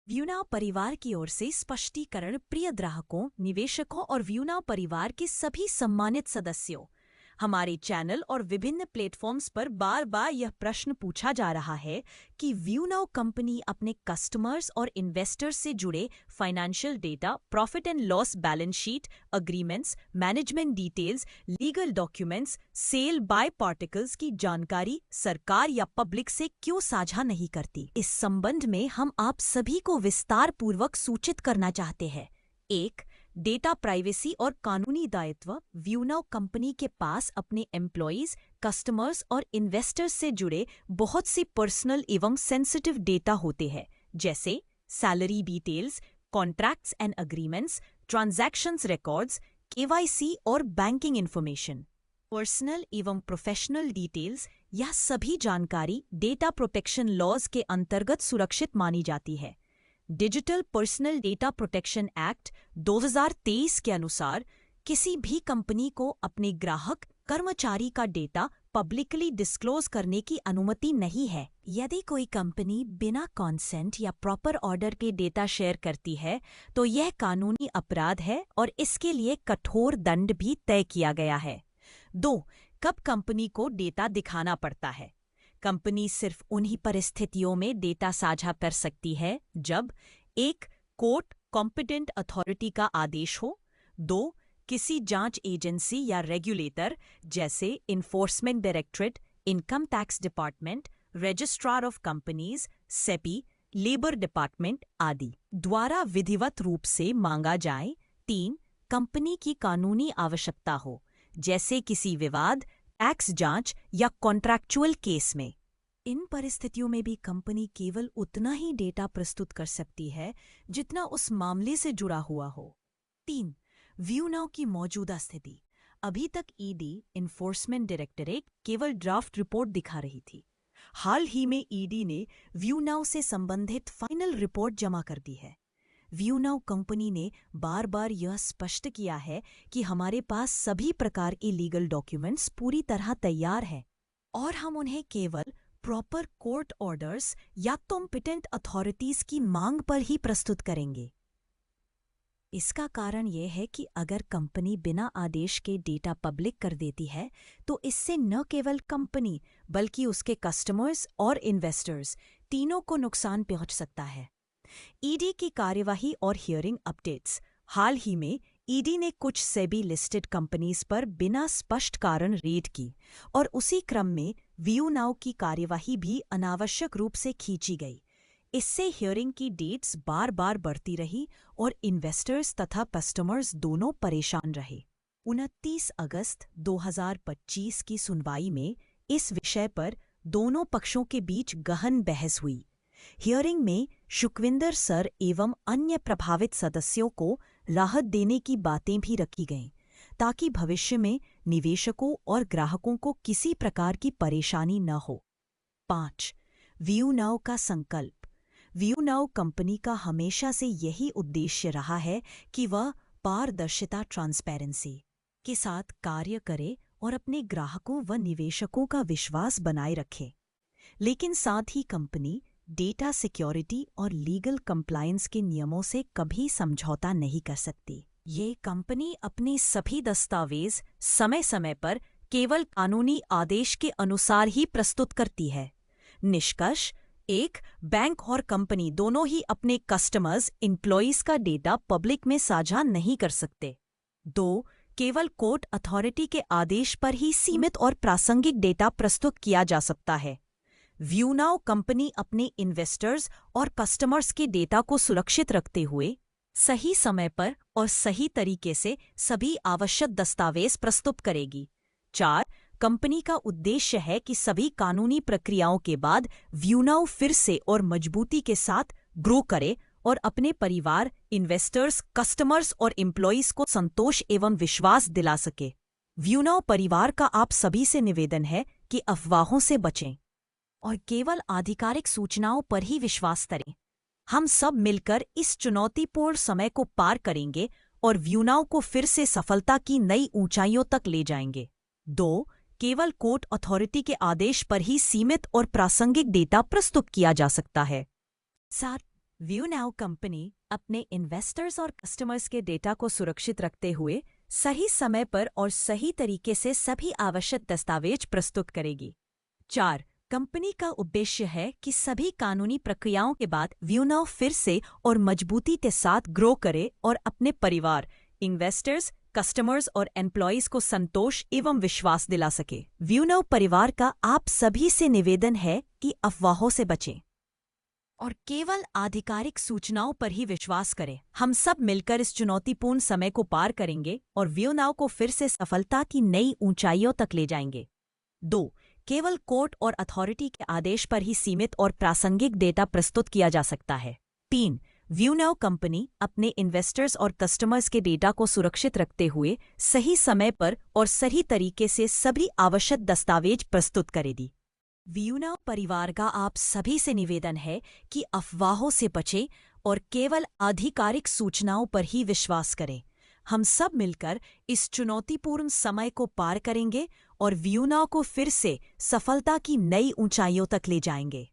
व्यूनाव परिवार की ओर से स्पष्टीकरण। प्रिय ग्राहकों, निवेशकों और व्यूनाव परिवार के सभी सम्मानित सदस्यों, हमारे चैनल और विभिन्न प्लेटफॉर्म्स पर बार बार यह प्रश्न पूछा जा रहा है कि व्यूनाव कंपनी अपने कस्टमर्स और इन्वेस्टर्स से जुड़े financial data, profit and loss balance sheet, agreements, management details, legal documents, sale by particles की जानकारी सरकार या पब्लिक से क्यों साझा नहीं करती। इस संबंध में हम आप सभी को विस्तार पूर्वक सूचित करना चाहते हैं। 1. डेटा प्राइवेसी और कानूनी दायित्व। व्यूनाव कंपनी के पास अपने एम्प्लॉयज, कस्टमर्स और इन्वेस्टर्स से जुड़े बहुत सी पर्सनल एवं सेंसिटिव डेटा होते हैं, जैसे salary details, contracts and agreements, transactions records, KYC और बैंकिंग इन्फॉर्मेशन। पर्सनल एवं प्रोफेशनल डिटेल्स, यह सभी जानकारी डेटा प्रोटेक्शन लॉज के अंतर्गत सुरक्षित मानी जाती है। Digital personal data protection act 2023 के अनुसार किसी भी कंपनी को अपने ग्राहक, कर्मचारी का डेटा पब्लिकली डिस्क्लोज करने की अनुमति नहीं है। यदि कोई कंपनी बिना कॉन्सेंट या प्रॉपर ऑर्डर के डेटा शेयर करती है तो यह कानूनी अपराध है और इसके लिए कठोर दंड भी तय किया गया है। 2. कब कंपनी को डेटा दिखाना पड़ता है? कंपनी सिर्फ उन्हीं परिस्थितियों में डेटा साझा कर सकती है जब 1. कोर्ट कॉम्पिटेंट अथॉरिटी का आदेश हो। 2. किसी जांच एजेंसी या रेगुलेटर जैसे enforcement directorate, income tax department, registrar of companies, SEBI, labour department आदि द्वारा विधिवत रूप से मांगा जाए। 3. कंपनी की कानूनी आवश्यकता हो, जैसे किसी विवाद, टैक्स जांच या कॉन्ट्रैक्चुअल केस में। इन परिस्थितियों में भी कंपनी केवल उतना ही डेटा प्रस्तुत कर सकती है जितना उस मामले से जुड़ा हुआ हो। 3. व्यूनाव की मौजूदा स्थिति। अभी तक ईडी, इन्फोर्समेंट डायरेक्टरेट केवल ड्राफ्ट रिपोर्ट दिखा रही थी। हाल ही में ईडी ने व्यूनाव से संबंधित फाइनल रिपोर्ट जमा कर दी है। व्यूनाव कंपनी ने बार बार यह स्पष्ट किया है कि हमारे पास सभी प्रकार के लीगल डॉक्यूमेंट्स पूरी तरह तैयार हैं और हम उन्हें केवल प्रॉपर कोर्ट ऑर्डर्स या कॉम्पिटेंट अथॉरिटीज की मांग पर ही प्रस्तुत करेंगे। इसका कारण यह है कि अगर कंपनी बिना आदेश के डेटा पब्लिक कर देती है तो इससे न केवल कंपनी बल्कि उसके कस्टमर्स और इन्वेस्टर्स तीनों को नुकसान पहुंच सकता है। ईडी की कार्यवाही और हियरिंग अपडेट्स। हाल ही में ईडी ने कुछ सेबी लिस्टेड कंपनीज पर बिना स्पष्ट कारण रेड की और उसी क्रम में व्यूनाव की कार्यवाही भी अनावश्यक रूप से खींची गई। इससे हियरिंग की डेट्स बार बार बढ़ती रही और इन्वेस्टर्स तथा कस्टमर्स दोनों परेशान रहे। 29 अगस्त 2025 की सुनवाई में इस विषय पर दोनों पक्षों के बीच गहन बहस हुई। हियरिंग में सुखविंदर सर एवं अन्य प्रभावित सदस्यों को राहत देने की बातें भी रखी गईं ताकि भविष्य में निवेशकों और ग्राहकों को किसी प्रकार की परेशानी न हो। 5. व्यूनाव का संकल्प। व्यूनाव कंपनी का हमेशा से यही उद्देश्य रहा है कि वह पारदर्शिता, ट्रांसपेरेंसी के साथ कार्य करे और अपने ग्राहकों व निवेशकों का विश्वास बनाए रखे, लेकिन साथ ही कंपनी डेटा सिक्योरिटी और लीगल कंप्लायंस के नियमों से कभी समझौता नहीं कर सकती। ये कंपनी अपने सभी दस्तावेज समय समय पर केवल कानूनी आदेश के अनुसार ही प्रस्तुत करती है। निष्कर्ष: 1. बैंक और कंपनी दोनों ही अपने कस्टमर्स, एम्प्लॉयज का डेटा पब्लिक में साझा नहीं कर सकते। 2. केवल कोर्ट अथॉरिटी के आदेश पर ही सीमित और प्रासंगिक डेटा प्रस्तुत किया जा सकता है। व्यूनाव कंपनी अपने इन्वेस्टर्स और कस्टमर्स के डेटा को सुरक्षित रखते हुए सही समय पर और सही तरीके से सभी आवश्यक दस्तावेज प्रस्तुत करेगी। 4. कंपनी का उद्देश्य है कि सभी कानूनी प्रक्रियाओं के बाद व्यूनाव फिर से और मजबूती के साथ ग्रो करे और अपने परिवार, इन्वेस्टर्स, कस्टमर्स और एम्प्लॉयज को संतोष एवं विश्वास दिला सके। व्यूनाव परिवार का आप सभी से निवेदन है कि अफवाहों से बचें और केवल आधिकारिक सूचनाओं पर ही विश्वास करें। हम सब मिलकर इस चुनौतीपूर्ण समय को पार करेंगे और व्यूनाव को फिर से सफलता की नई ऊंचाइयों तक ले जाएंगे। 2. केवल कोर्ट अथॉरिटी के आदेश पर ही सीमित और प्रासंगिक डेटा प्रस्तुत किया जा सकता है। 7. व्यू नाउ कंपनी अपने इन्वेस्टर्स और कस्टमर्स के डेटा को सुरक्षित रखते हुए सही समय पर और सही तरीके से सभी आवश्यक दस्तावेज प्रस्तुत करेगी। 4. कंपनी का उद्देश्य है कि सभी कानूनी प्रक्रियाओं के बाद व्यू नाउ फिर से और मजबूती के साथ ग्रो करे और अपने परिवार, इन्वेस्टर्स, कस्टमर्स और एम्प्लॉयज को संतोष एवं विश्वास दिला सके। व्यू नाउ परिवार का आप सभी से निवेदन है कि अफवाहों से बचें और केवल आधिकारिक सूचनाओं पर ही विश्वास करें। हम सब मिलकर इस चुनौतीपूर्ण समय को पार करेंगे और व्यू नाउ को फिर से सफलता की नई ऊंचाइयों तक ले जाएंगे। 2. केवल कोर्ट और अथॉरिटी के आदेश पर ही सीमित और प्रासंगिक डेटा प्रस्तुत किया जा सकता है। 3. व्यू नाउ कंपनी अपने इन्वेस्टर्स और कस्टमर्स के डेटा को सुरक्षित रखते हुए सही समय पर और सही तरीके से सभी आवश्यक दस्तावेज प्रस्तुत करेगी। व्यू नाउ परिवार का आप सभी से निवेदन है कि अफवाहों से बचें और केवल आधिकारिक सूचनाओं पर ही विश्वास करें। हम सब मिलकर इस चुनौतीपूर्ण समय को पार करेंगे और व्यू नाउ को फिर से सफलता की नई ऊंचाइयों तक ले जाएंगे।